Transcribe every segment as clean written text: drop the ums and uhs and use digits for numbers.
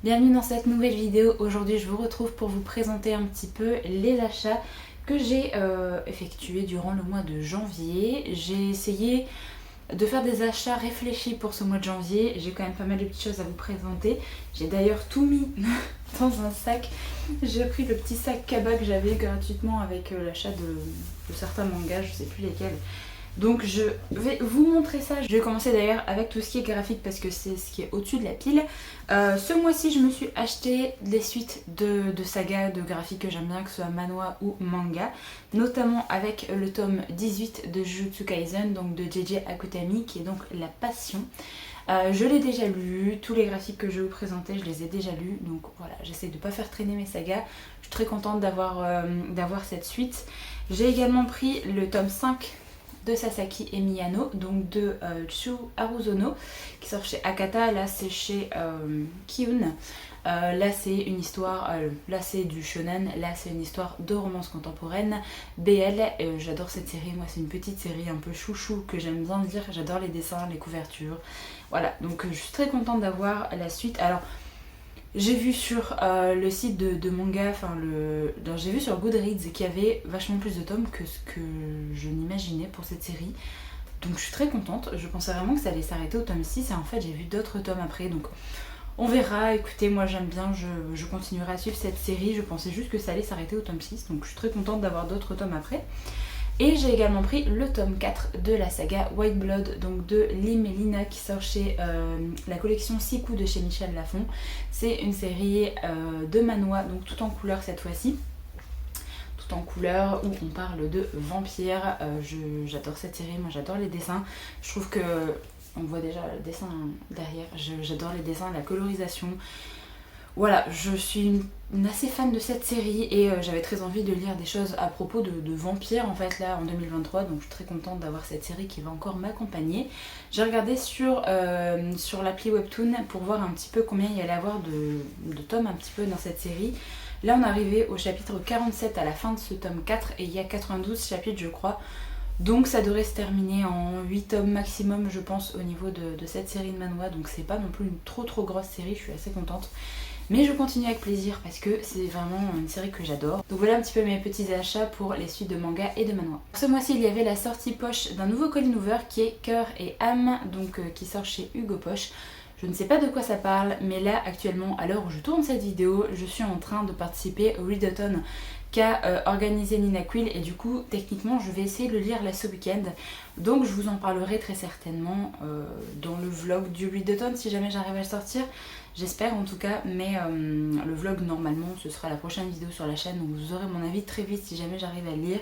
Bienvenue dans cette nouvelle vidéo. Aujourd'hui je vous retrouve pour vous présenter un petit peu les achats que j'ai effectués durant le mois de janvier. J'ai essayé de faire des achats réfléchis pour ce mois de janvier. J'ai quand même pas mal de petites choses à vous présenter. J'ai d'ailleurs tout mis dans un sac. J'ai pris le petit sac Kaba que j'avais gratuitement avec l'achat de certains mangas, je sais plus lesquels. Donc je vais vous montrer ça. Je vais commencer d'ailleurs avec tout ce qui est graphique parce que c'est ce qui est au-dessus de la pile. Ce mois-ci je me suis acheté des suites de sagas de graphiques que j'aime bien, que ce soit manhwa ou manga. Notamment avec le tome 18 de Jujutsu Kaisen, donc de JJ Akutami, qui est donc La Passion. Je l'ai déjà lu, tous les graphiques que je vais vous présenter je les ai déjà lus, donc voilà, j'essaie de ne pas faire traîner mes sagas. Je suis très contente d'avoir cette suite. J'ai également pris le tome 5 de Sasaki et Miyano, donc de Chu Haruzono, qui sort chez Akata. Là c'est chez Kiun. Là c'est une histoire, là c'est du shonen, là c'est une histoire de romance contemporaine, BL. J'adore cette série, moi c'est une petite série un peu chouchou que j'aime bien lire, j'adore les dessins, les couvertures, voilà, donc je suis très contente d'avoir la suite. Alors j'ai vu sur le site de manga, j'ai vu sur Goodreads qu'il y avait vachement plus de tomes que ce que je n'imaginais pour cette série. Donc je suis très contente, je pensais vraiment que ça allait s'arrêter au tome 6 et en fait j'ai vu d'autres tomes après, donc on verra. Écoutez, moi j'aime bien, je continuerai à suivre cette série, je pensais juste que ça allait s'arrêter au tome 6, donc je suis très contente d'avoir d'autres tomes après. Et j'ai également pris le tome 4 de la saga White Blood, donc de Lim et Lina, qui sort chez la collection Siku de chez Michel Lafon. C'est une série de manhwa, donc tout en couleur cette fois-ci. Tout en couleur, où on parle de vampires. J'adore cette série, moi j'adore les dessins. Je trouve que, on voit déjà le dessin derrière, j'adore les dessins, la colorisation. Voilà, je suis assez fan de cette série et j'avais très envie de lire des choses à propos de vampires en fait là en 2023, donc je suis très contente d'avoir cette série qui va encore m'accompagner. J'ai regardé sur l'appli Webtoon pour voir un petit peu combien il y allait avoir de tomes un petit peu dans cette série. Là on est arrivé au chapitre 47 à la fin de ce tome 4 et il y a 92 chapitres je crois. Donc ça devrait se terminer en 8 tomes maximum je pense au niveau de cette série de manhwa, donc c'est pas non plus une trop grosse série, je suis assez contente. Mais je continue avec plaisir parce que c'est vraiment une série que j'adore. Donc voilà un petit peu mes petits achats pour les suites de manga et de manhwa. Ce mois-ci il y avait la sortie poche d'un nouveau Colleen Hoover qui est Cœur et âme, donc qui sort chez Hugo Poche. Je ne sais pas de quoi ça parle, mais là actuellement à l'heure où je tourne cette vidéo, je suis en train de participer au readathon qu'a organisé Nina Quill et du coup techniquement je vais essayer de le lire là ce week-end. Donc je vous en parlerai très certainement dans le vlog du readathon si jamais j'arrive à le sortir. J'espère en tout cas, mais le vlog normalement ce sera la prochaine vidéo sur la chaîne, donc vous aurez mon avis très vite si jamais j'arrive à le lire.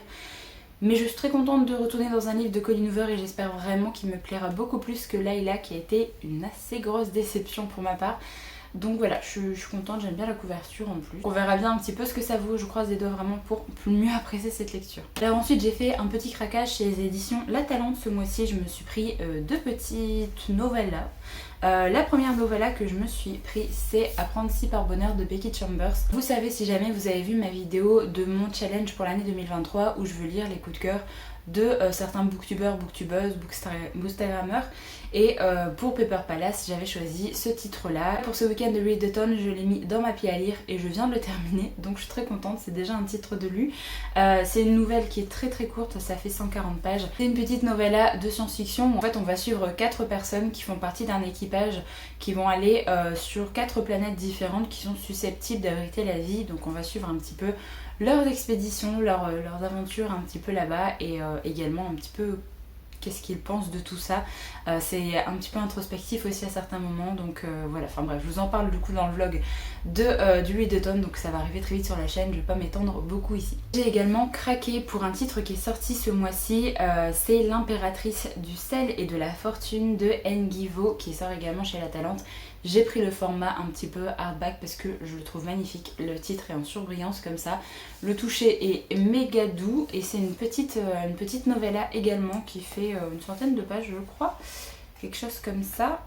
Mais je suis très contente de retourner dans un livre de Colleen Hoover et j'espère vraiment qu'il me plaira beaucoup plus que Layla qui a été une assez grosse déception pour ma part. Donc voilà, je suis contente, j'aime bien la couverture en plus. On verra bien un petit peu ce que ça vaut, je croise les doigts vraiment pour mieux apprécier cette lecture. Alors ensuite j'ai fait un petit craquage chez les éditions La Talente ce mois-ci, je me suis pris deux petites novellas. La première novella que je me suis pris c'est Apprendre si par bonheur de Becky Chambers. Vous savez, si jamais vous avez vu ma vidéo de mon challenge pour l'année 2023 où je veux lire les coups de cœur de certains booktubeurs, booktubeuses, bookstagrammeurs, et pour Paper Palace j'avais choisi ce titre là. Pour ce week-end de readathon je l'ai mis dans ma pile à lire et je viens de le terminer, donc je suis très contente, c'est déjà un titre de lu. C'est une nouvelle qui est très courte, ça fait 140 pages. C'est une petite novella de science-fiction où en fait on va suivre 4 personnes qui font partie d'un équipage qui vont aller sur 4 planètes différentes qui sont susceptibles d'abriter la vie, donc on va suivre un petit peu leurs expéditions, leurs aventures un petit peu là-bas et également un petit peu qu'est-ce qu'ils pensent de tout ça. C'est un petit peu introspectif aussi à certains moments, donc voilà, enfin bref, je vous en parle du coup dans le vlog du readathon, donc ça va arriver très vite sur la chaîne, je vais pas m'étendre beaucoup ici. J'ai également craqué pour un titre qui est sorti ce mois-ci, c'est L'impératrice du sel et de la fortune de Ngivo qui sort également chez La Talente. J'ai pris le format un petit peu hardback parce que je le trouve magnifique, le titre est en surbrillance comme ça, le toucher est méga doux et c'est une petite novella également qui fait une centaine de pages je crois, quelque chose comme ça,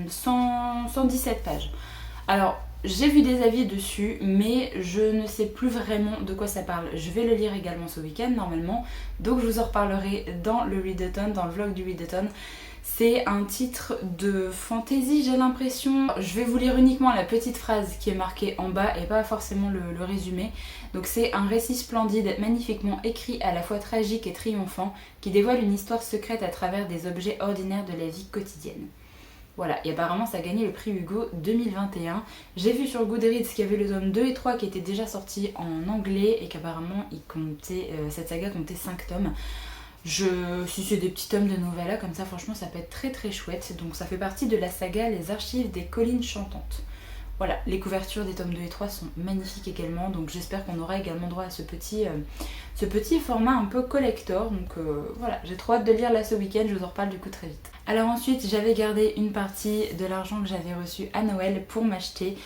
117 pages. Alors j'ai vu des avis dessus, mais je ne sais plus vraiment de quoi ça parle. Je vais le lire également ce week-end normalement, donc je vous en reparlerai dans le Readathon, dans le vlog du Readathon. C'est un titre de fantasy, j'ai l'impression. Je vais vous lire uniquement la petite phrase qui est marquée en bas et pas forcément le résumé. Donc c'est un récit splendide, magnifiquement écrit, à la fois tragique et triomphant, qui dévoile une histoire secrète à travers des objets ordinaires de la vie quotidienne. Voilà, et apparemment ça a gagné le prix Hugo 2021. J'ai vu sur Goodreads qu'il y avait le tome 2 et 3 qui étaient déjà sortis en anglais et qu'apparemment cette saga comptait 5 tomes. Si c'est des petits tomes de novella comme ça, franchement ça peut être très très chouette. Donc ça fait partie de la saga Les Archives des Collines Chantantes. Voilà, les couvertures des tomes 2 et 3 sont magnifiques également, donc j'espère qu'on aura également droit à ce petit format un peu collector. Donc voilà, j'ai trop hâte de lire là ce week-end, je vous en reparle du coup très vite. Alors ensuite, j'avais gardé une partie de l'argent que j'avais reçu à Noël pour m'acheter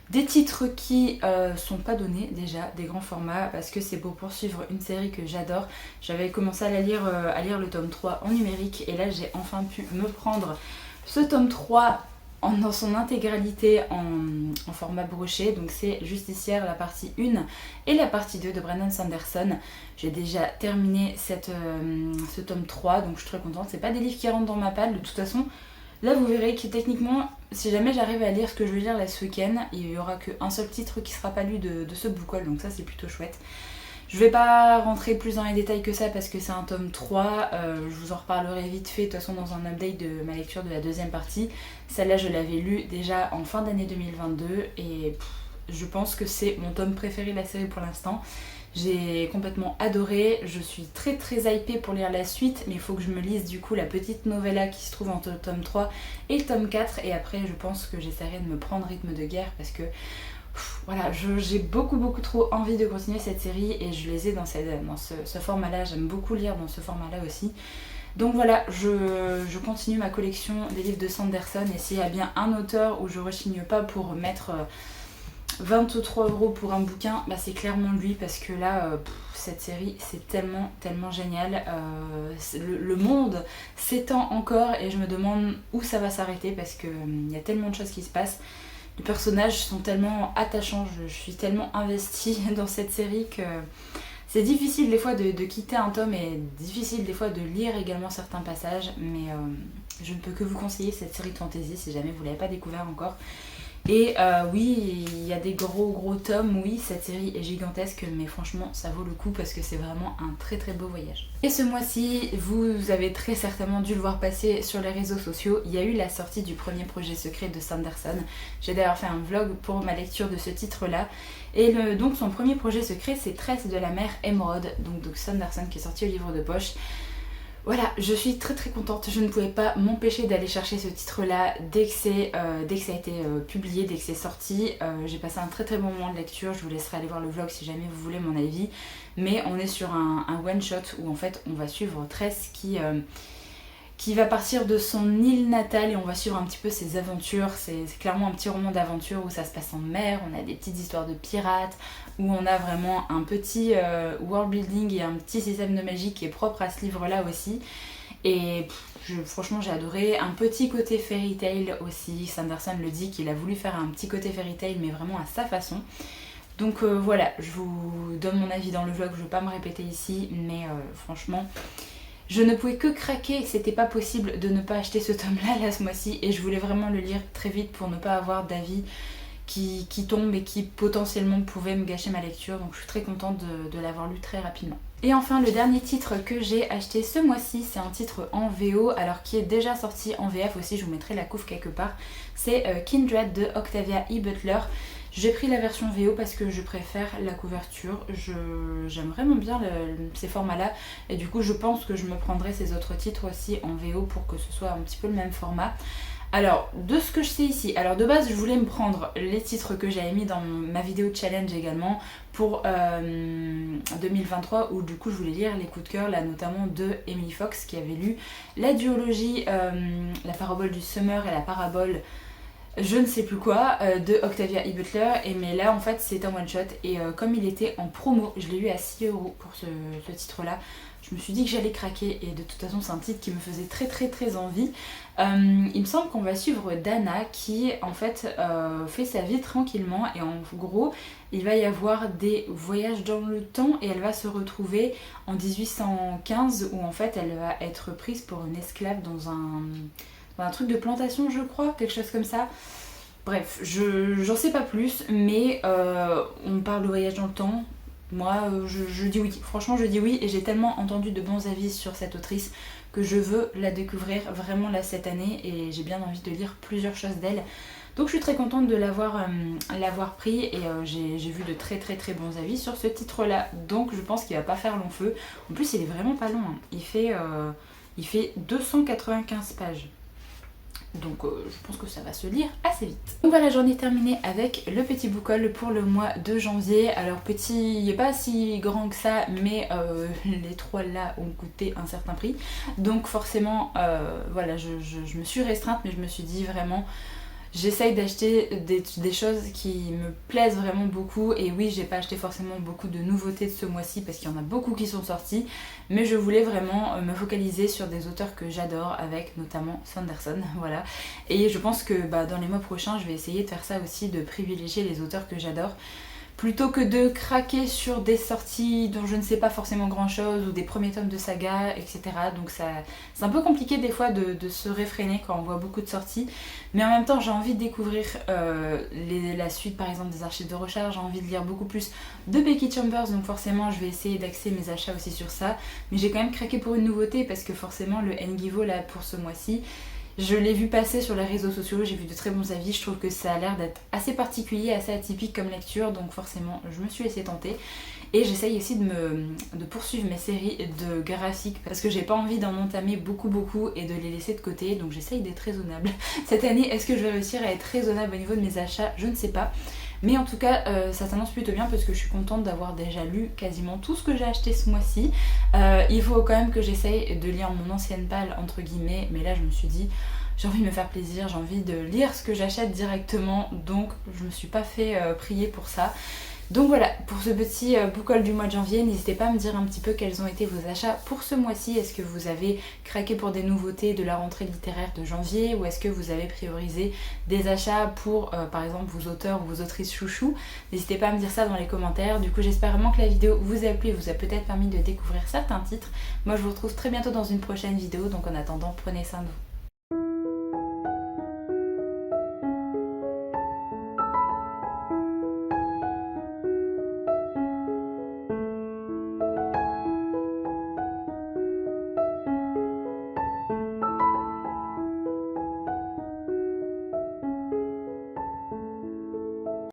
des titres qui sont pas donnés déjà, des grands formats, parce que c'est pour poursuivre une série que j'adore. J'avais commencé à lire le tome 3 en numérique, et là j'ai enfin pu me prendre ce tome 3 dans son intégralité en format broché. Donc c'est Justicière, la partie 1 et la partie 2 de Brandon Sanderson. J'ai déjà terminé ce tome 3, donc je suis très contente. C'est pas des livres qui rentrent dans ma palle, de toute façon. Là vous verrez que techniquement, si jamais j'arrive à lire ce que je vais lire là ce week-end, il n'y aura qu'un seul titre qui sera pas lu de ce book haul, donc ça c'est plutôt chouette. Je vais pas rentrer plus dans les détails que ça parce que c'est un tome 3, je vous en reparlerai vite fait de toute façon dans un update de ma lecture de la deuxième partie. Celle-là je l'avais lue déjà en fin d'année 2022 et je pense que c'est mon tome préféré de la série pour l'instant. J'ai complètement adoré, je suis très très hypée pour lire la suite, mais il faut que je me lise du coup la petite novella qui se trouve entre le tome 3 et le tome 4, et après je pense que j'essaierai de me prendre Rythme de guerre parce que voilà, j'ai beaucoup trop envie de continuer cette série et je les ai dans ce format-là. J'aime beaucoup lire dans ce format-là aussi. Donc voilà, je continue ma collection des livres de Sanderson, et s'il y a bien un auteur où je rechigne pas pour mettre 23 € pour un bouquin, bah c'est clairement lui, parce que là, cette série c'est tellement génial. Le monde s'étend encore et je me demande où ça va s'arrêter parce qu'il y a tellement de choses qui se passent. Les personnages sont tellement attachants, je suis tellement investie dans cette série que c'est difficile des fois de quitter un tome et difficile des fois de lire également certains passages, mais je ne peux que vous conseiller cette série de fantasy si jamais vous ne l'avez pas découvert encore. Et oui, il y a des gros tomes, oui, cette série est gigantesque, mais franchement ça vaut le coup parce que c'est vraiment un très beau voyage. Et ce mois-ci, vous avez très certainement dû le voir passer sur les réseaux sociaux, il y a eu la sortie du premier projet secret de Sanderson. J'ai d'ailleurs fait un vlog pour ma lecture de ce titre-là. Et donc son premier projet secret, c'est Tresse de la mer Émeraude, donc Sanderson, qui est sorti au livre de poche. Voilà, je suis très contente, je ne pouvais pas m'empêcher d'aller chercher ce titre-là dès que ça a été publié, dès que c'est sorti. J'ai passé un très bon moment de lecture, je vous laisserai aller voir le vlog si jamais vous voulez mon avis. Mais on est sur un one-shot où en fait on va suivre Tress qui va partir de son île natale et on va suivre un petit peu ses aventures. C'est clairement un petit roman d'aventure où ça se passe en mer, on a des petites histoires de pirates, où on a vraiment un petit world building et un petit système de magie qui est propre à ce livre-là aussi. Et franchement j'ai adoré. Un petit côté fairy tale aussi, Sanderson le dit qu'il a voulu faire un petit côté fairy tale mais vraiment à sa façon. Donc voilà, je vous donne mon avis dans le vlog, je ne vais pas me répéter ici, mais franchement... Je ne pouvais que craquer, c'était pas possible de ne pas acheter ce tome-là ce mois-ci, et je voulais vraiment le lire très vite pour ne pas avoir d'avis qui tombent et qui potentiellement pouvaient me gâcher ma lecture, donc je suis très contente de l'avoir lu très rapidement. Et enfin le dernier titre que j'ai acheté ce mois-ci, c'est un titre en VO, alors qui est déjà sorti en VF aussi, je vous mettrai la couve quelque part, c'est Kindred de Octavia E. Butler. J'ai pris la version VO parce que je préfère la couverture, j'aime vraiment bien ces formats-là et du coup je pense que je me prendrai ces autres titres aussi en VO pour que ce soit un petit peu le même format. Alors, de ce que je sais ici, alors de base je voulais me prendre les titres que j'avais mis dans ma vidéo challenge également pour 2023 où du coup je voulais lire les coups de cœur là notamment de Emily Fox qui avait lu la duologie La parabole du Summer et la parabole je ne sais plus quoi de Octavia E. Butler, et mais là en fait c'est un one shot et comme il était en promo, je l'ai eu à 6 € pour ce titre là. Je me suis dit que j'allais craquer et de toute façon c'est un titre qui me faisait très envie. Il me semble qu'on va suivre Dana qui en fait fait sa vie tranquillement et en gros il va y avoir des voyages dans le temps et elle va se retrouver en 1815 où en fait elle va être prise pour une esclave dans un truc de plantation je crois, quelque chose comme ça. Bref, j'en sais pas plus mais on parle de voyage dans le temps. Moi, je dis oui. Franchement, je dis oui. Et j'ai tellement entendu de bons avis sur cette autrice que je veux la découvrir vraiment là cette année. Et j'ai bien envie de lire plusieurs choses d'elle. Donc je suis très contente de l'avoir pris. Et j'ai vu de très bons avis sur ce titre-là. Donc je pense qu'il va pas faire long feu. En plus, il est vraiment pas long. Il fait 295 pages. Donc je pense que ça va se lire assez vite. Donc voilà, j'en ai terminé avec le petit book haul pour le mois de janvier. Alors petit, il n'est pas si grand que ça, mais les 3 là ont coûté un certain prix. Donc forcément, voilà, je me suis restreinte, mais je me suis dit vraiment... J'essaye d'acheter des choses qui me plaisent vraiment beaucoup et oui j'ai pas acheté forcément beaucoup de nouveautés de ce mois-ci parce qu'il y en a beaucoup qui sont sortis mais je voulais vraiment me focaliser sur des auteurs que j'adore avec notamment Sanderson, voilà. Et je pense que dans les mois prochains je vais essayer de faire ça aussi, de privilégier les auteurs que j'adore plutôt que de craquer sur des sorties dont je ne sais pas forcément grand chose ou des premiers tomes de saga, etc. Donc c'est un peu compliqué des fois de se réfréner quand on voit beaucoup de sorties. Mais en même temps j'ai envie de découvrir la suite par exemple des Archives de Recharge, j'ai envie de lire beaucoup plus de Becky Chambers, donc forcément je vais essayer d'axer mes achats aussi sur ça. Mais j'ai quand même craqué pour une nouveauté parce que forcément le Engivo là pour ce mois-ci, je l'ai vu passer sur les réseaux sociaux, j'ai vu de très bons avis, je trouve que ça a l'air d'être assez particulier, assez atypique comme lecture, donc forcément je me suis laissée tenter. Et j'essaye aussi de poursuivre mes séries de graphiques parce que j'ai pas envie d'en entamer beaucoup et de les laisser de côté, donc j'essaye d'être raisonnable. Cette année, est-ce que je vais réussir à être raisonnable au niveau de mes achats? Je ne sais pas. Mais en tout cas, ça s'annonce plutôt bien parce que je suis contente d'avoir déjà lu quasiment tout ce que j'ai acheté ce mois-ci. Il faut quand même que j'essaye de lire mon ancienne palle, entre guillemets, mais là je me suis dit, j'ai envie de me faire plaisir, j'ai envie de lire ce que j'achète directement, donc je me suis pas fait prier pour ça. Donc voilà, pour ce petit book haul du mois de janvier, n'hésitez pas à me dire un petit peu quels ont été vos achats pour ce mois-ci. Est-ce que vous avez craqué pour des nouveautés de la rentrée littéraire de janvier ou est-ce que vous avez priorisé des achats pour par exemple vos auteurs ou vos autrices chouchous? N'hésitez pas à me dire ça dans les commentaires. Du coup j'espère vraiment que la vidéo vous a plu et vous a peut-être permis de découvrir certains titres. Moi je vous retrouve très bientôt dans une prochaine vidéo, donc en attendant prenez soin de vous.